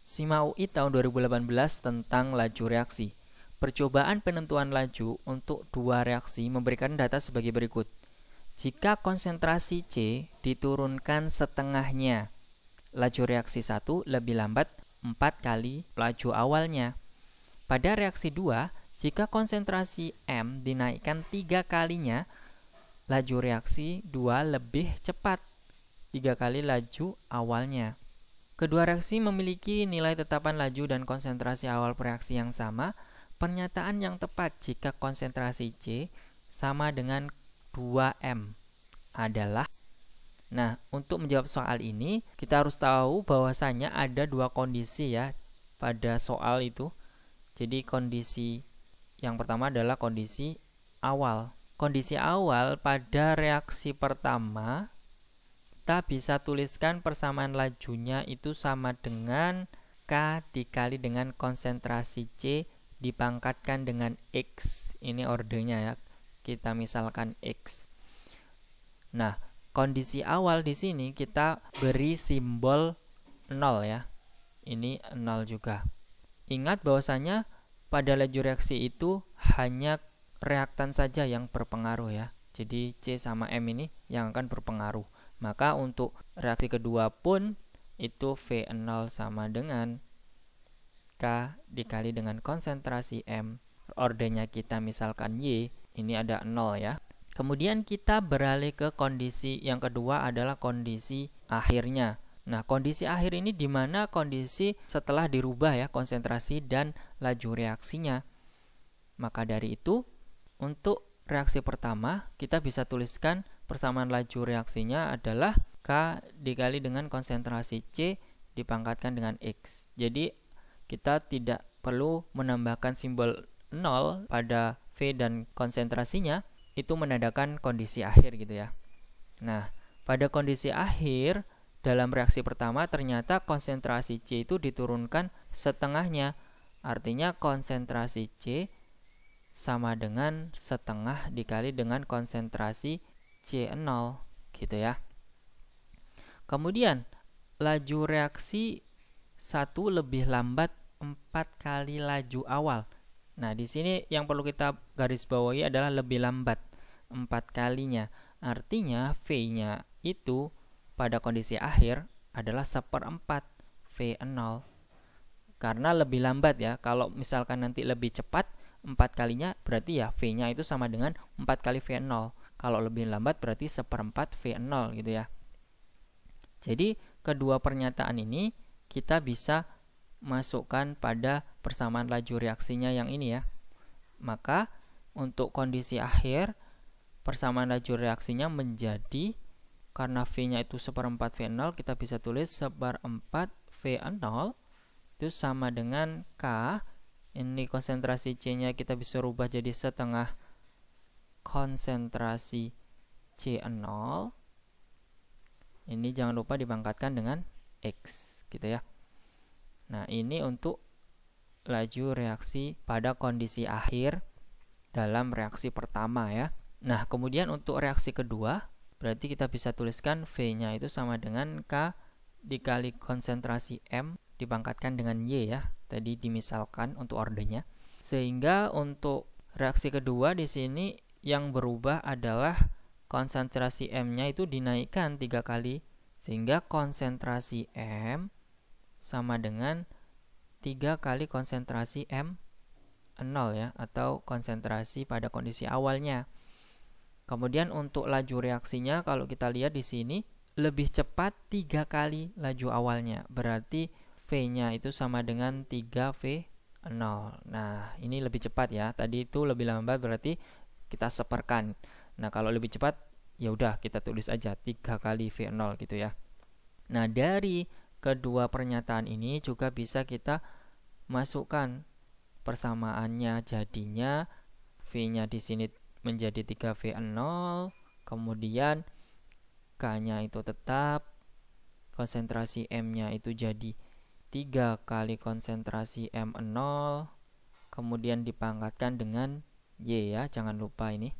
SIMA UI tahun 2018 tentang laju reaksi. Percobaan penentuan laju untuk dua reaksi memberikan data sebagai berikut. Jika konsentrasi C diturunkan setengahnya, laju reaksi 1 lebih lambat 4 kali laju awalnya. Pada reaksi 2, jika konsentrasi M dinaikkan 3 kalinya, laju reaksi 2 lebih cepat 3 kali laju awalnya. Kedua reaksi memiliki nilai tetapan laju dan konsentrasi awal reaksi yang sama. Pernyataan yang tepat jika konsentrasi C sama dengan 2M adalah. Nah, untuk menjawab soal ini, kita harus tahu bahwasanya ada dua kondisi ya pada soal itu. Jadi kondisi yang pertama adalah kondisi awal. Kondisi awal pada reaksi pertama, kita bisa tuliskan persamaan lajunya itu sama dengan K dikali dengan konsentrasi C dipangkatkan dengan X. Ini ordernya ya. Kita misalkan X. Nah, kondisi awal di sini kita beri simbol 0 ya. Ini 0 juga. Ingat bahwasanya pada laju reaksi itu hanya reaktan saja yang berpengaruh ya. Jadi C sama M ini yang akan berpengaruh. Maka untuk reaksi kedua pun itu V0 sama dengan K dikali dengan konsentrasi M. Ordernya kita misalkan Y, ini ada 0 ya. Kemudian kita beralih ke kondisi yang kedua adalah kondisi akhirnya. Nah, kondisi akhir ini di mana kondisi setelah dirubah ya konsentrasi dan laju reaksinya. Maka dari itu, untuk reaksi pertama kita bisa tuliskan persamaan laju reaksinya adalah K dikali dengan konsentrasi C dipangkatkan dengan X. Jadi kita tidak perlu menambahkan simbol 0 pada V dan konsentrasinya, itu menandakan kondisi akhir gitu ya. Nah, pada kondisi akhir dalam reaksi pertama ternyata konsentrasi C itu diturunkan setengahnya. Artinya konsentrasi C sama dengan setengah dikali dengan konsentrasi C0 gitu ya. Kemudian laju reaksi 1 lebih lambat 4 kali laju awal. Nah, di sini yang perlu kita garis bawahi adalah lebih lambat 4 kalinya. Artinya V-nya itu pada kondisi akhir adalah 1/4 V0. Karena lebih lambat ya. Kalau misalkan nanti lebih cepat 4 kalinya berarti ya V-nya itu sama dengan 4 kali V0. Kalau lebih lambat berarti 1/4 V0 gitu ya. Jadi kedua pernyataan ini kita bisa masukkan pada persamaan laju reaksinya yang ini ya. Maka untuk kondisi akhir persamaan laju reaksinya menjadi, karena V-nya itu 1/4 V0, kita bisa tulis 1/4 V0 itu sama dengan K. Ini konsentrasi C-nya kita bisa rubah jadi setengah konsentrasi C0. Ini jangan lupa dipangkatkan dengan X gitu ya. Nah, ini untuk laju reaksi pada kondisi akhir dalam reaksi pertama ya. Nah, kemudian untuk reaksi kedua, berarti kita bisa tuliskan V-nya itu sama dengan K dikali konsentrasi M dipangkatkan dengan Y ya. Tadi dimisalkan untuk ordernya. Sehingga untuk reaksi kedua di sini yang berubah adalah konsentrasi M-nya itu dinaikkan 3 kali. Sehingga konsentrasi M sama dengan 3 kali konsentrasi M0 ya, atau konsentrasi pada kondisi awalnya. Kemudian untuk laju reaksinya kalau kita lihat di sini lebih cepat 3 kali laju awalnya. Berarti V-nya itu sama dengan 3V0. Nah, ini lebih cepat ya. Tadi itu lebih lambat berarti kita seperkan. Nah, kalau lebih cepat ya udah kita tulis aja 3 kali V0 gitu ya. Nah, dari kedua pernyataan ini juga bisa kita masukkan persamaannya, jadinya V-nya di sini menjadi 3V0, kemudian K-nya itu tetap, konsentrasi M-nya itu jadi 3 kali konsentrasi M0, kemudian dipangkatkan dengan Y ya, jangan lupa ini.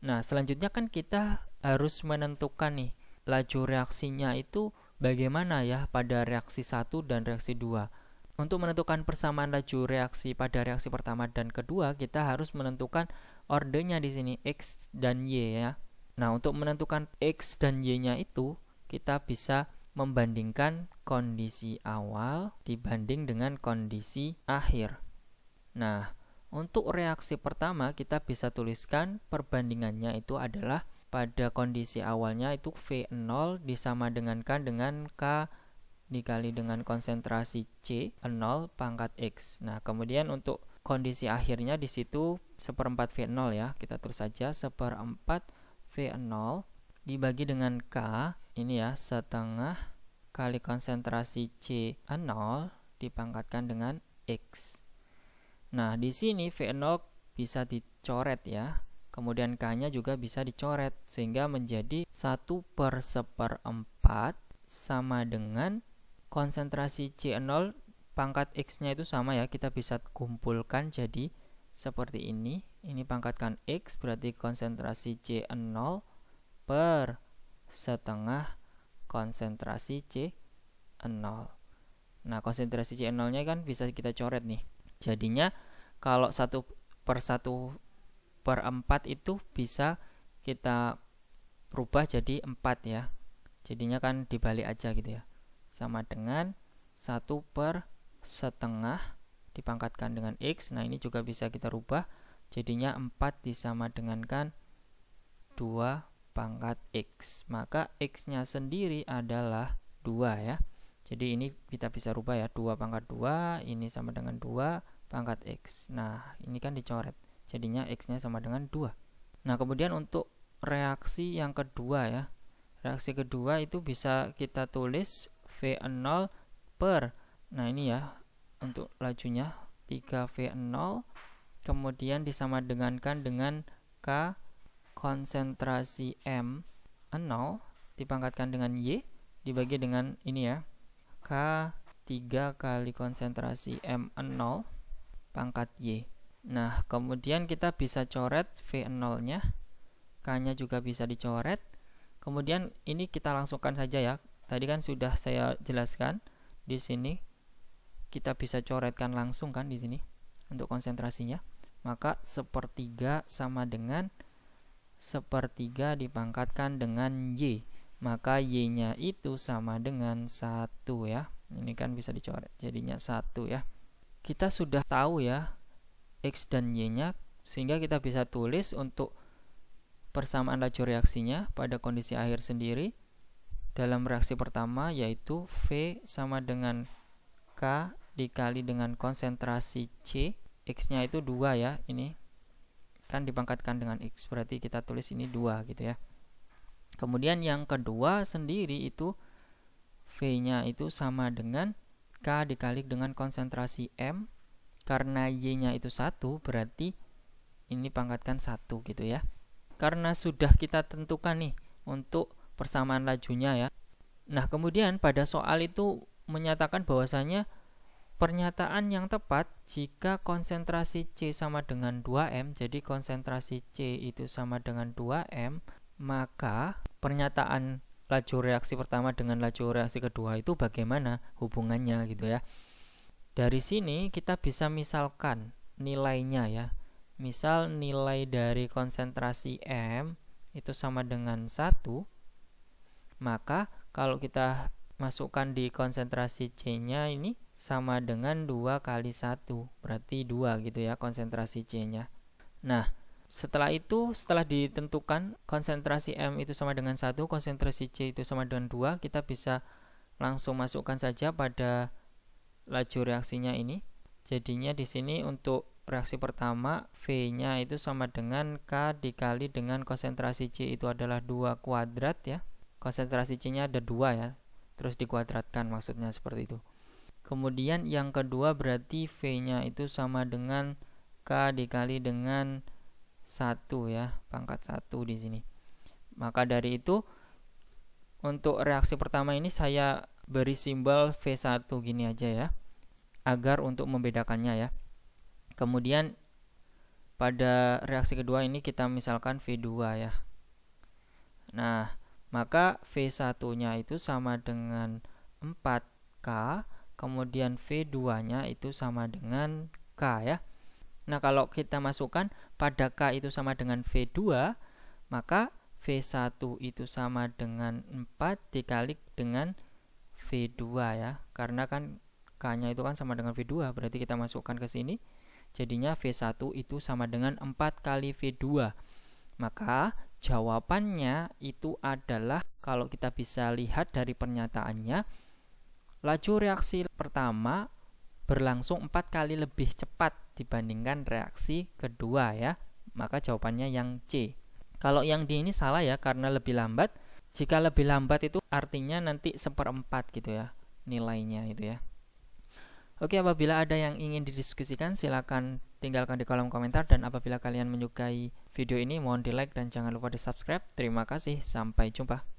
Nah, selanjutnya kan kita harus menentukan nih laju reaksinya itu bagaimana ya pada reaksi 1 dan reaksi 2. Untuk menentukan persamaan laju reaksi pada reaksi pertama dan kedua, kita harus menentukan ordernya di sini X dan Y ya. Nah, untuk menentukan X dan Y-nya itu, kita bisa membandingkan kondisi awal dibanding dengan kondisi akhir. Nah, untuk reaksi pertama kita bisa tuliskan perbandingannya itu adalah pada kondisi awalnya itu V0 disamadengankan dengan K dikali dengan konsentrasi C 0 pangkat X. Nah, kemudian untuk kondisi akhirnya di situ seperempat V0 ya. Kita tulis saja seperempat V0 dibagi dengan K, ini ya, setengah kali konsentrasi C 0 dipangkatkan dengan X. Nah, di sini V0 bisa dicoret ya. Kemudian K-nya juga bisa dicoret sehingga menjadi 1/1/4 sama dengan konsentrasi C0 pangkat X-nya itu sama ya, kita bisa kumpulkan jadi seperti ini. Ini pangkatkan X berarti konsentrasi C0 per setengah konsentrasi C0. Nah, konsentrasi C0 nya kan bisa kita coret nih. Jadinya kalau 1/1/4 itu bisa kita rubah jadi 4 ya. Jadinya kan dibalik aja gitu ya, sama dengan 1/1 dipangkatkan dengan X. Nah, ini juga bisa kita rubah jadinya 4 disamadengankan 2 pangkat X. Maka X-nya sendiri adalah 2 ya. Jadi ini kita bisa rubah ya, 2 pangkat 2 ini sama dengan 2 pangkat X. Nah, ini kan dicoret, jadinya X-nya sama dengan 2. Nah, kemudian untuk reaksi yang kedua ya, reaksi kedua itu bisa kita tulis V0 per, nah ini ya untuk lajunya 3V0 kemudian disamadengankan dengan K konsentrasi M0 dipangkatkan dengan Y dibagi dengan ini ya, K 3 kali konsentrasi M0 pangkat Y. Nah, kemudian kita bisa coret V0 nya, K nya juga bisa dicoret. Kemudian ini kita langsungkan saja ya. Tadi kan sudah saya jelaskan di sini. Kita bisa coretkan langsung kan di sini untuk konsentrasinya. Maka 1/3 sama dengan 1/3 dipangkatkan dengan Y. Maka Y-nya itu sama dengan 1 ya. Ini kan bisa dicoret. Jadinya 1 ya. Kita sudah tahu ya X dan Y-nya, sehingga kita bisa tulis untuk persamaan laju reaksinya pada kondisi akhir sendiri dalam reaksi pertama, yaitu V sama dengan K dikali dengan konsentrasi C. X-nya itu 2 ya, ini kan dipangkatkan dengan X, berarti kita tulis ini 2 gitu ya. Kemudian yang kedua sendiri itu V-nya itu sama dengan K dikali dengan konsentrasi M. Karena Y-nya itu 1, berarti ini pangkatkan 1 gitu ya. Karena sudah kita tentukan nih untuk persamaan lajunya ya. Nah, kemudian pada soal itu menyatakan bahwasanya pernyataan yang tepat jika konsentrasi C sama dengan 2M, jadi konsentrasi C itu sama dengan 2M, maka pernyataan laju reaksi pertama dengan laju reaksi kedua itu bagaimana hubungannya gitu ya. Dari sini kita bisa misalkan nilainya ya. Misal nilai dari konsentrasi M itu sama dengan 1, maka kalau kita masukkan di konsentrasi C-nya ini sama dengan 2 kali 1, berarti 2 gitu ya konsentrasi C-nya. Nah, setelah ditentukan konsentrasi M itu sama dengan 1, konsentrasi C itu sama dengan 2, kita bisa langsung masukkan saja pada laju reaksinya ini. Jadinya di sini untuk reaksi pertama V-nya itu sama dengan K dikali dengan konsentrasi C itu adalah 2 kuadrat ya. Konsentrasi C-nya ada 2 ya. Terus dikuadratkan, maksudnya seperti itu. Kemudian yang kedua berarti V-nya itu sama dengan K dikali dengan 1 ya, pangkat 1 di sini. Maka dari itu untuk reaksi pertama ini saya beri simbol V1 gini aja ya, agar untuk membedakannya ya. Kemudian pada reaksi kedua ini kita misalkan V2 ya. Nah, maka V1 nya itu sama dengan 4K kemudian V2-nya itu sama dengan K ya. Nah, kalau kita masukkan pada K itu sama dengan V2, maka V1 itu sama dengan 4 dikali dengan V2 ya. Karena kan K-nya itu kan sama dengan V2, berarti kita masukkan ke sini. Jadinya V1 itu sama dengan 4 kali V2. Maka jawabannya itu adalah, kalau kita bisa lihat dari pernyataannya, laju reaksi pertama berlangsung 4 kali lebih cepat dibandingkan reaksi kedua ya. Maka jawabannya yang C. Kalau yang D ini salah ya, karena lebih lambat. Jika lebih lambat itu artinya nanti 1/4 gitu ya nilainya itu ya. Oke, apabila ada yang ingin didiskusikan silakan tinggalkan di kolom komentar, dan apabila kalian menyukai video ini mohon di like dan jangan lupa di subscribe. Terima kasih, sampai jumpa.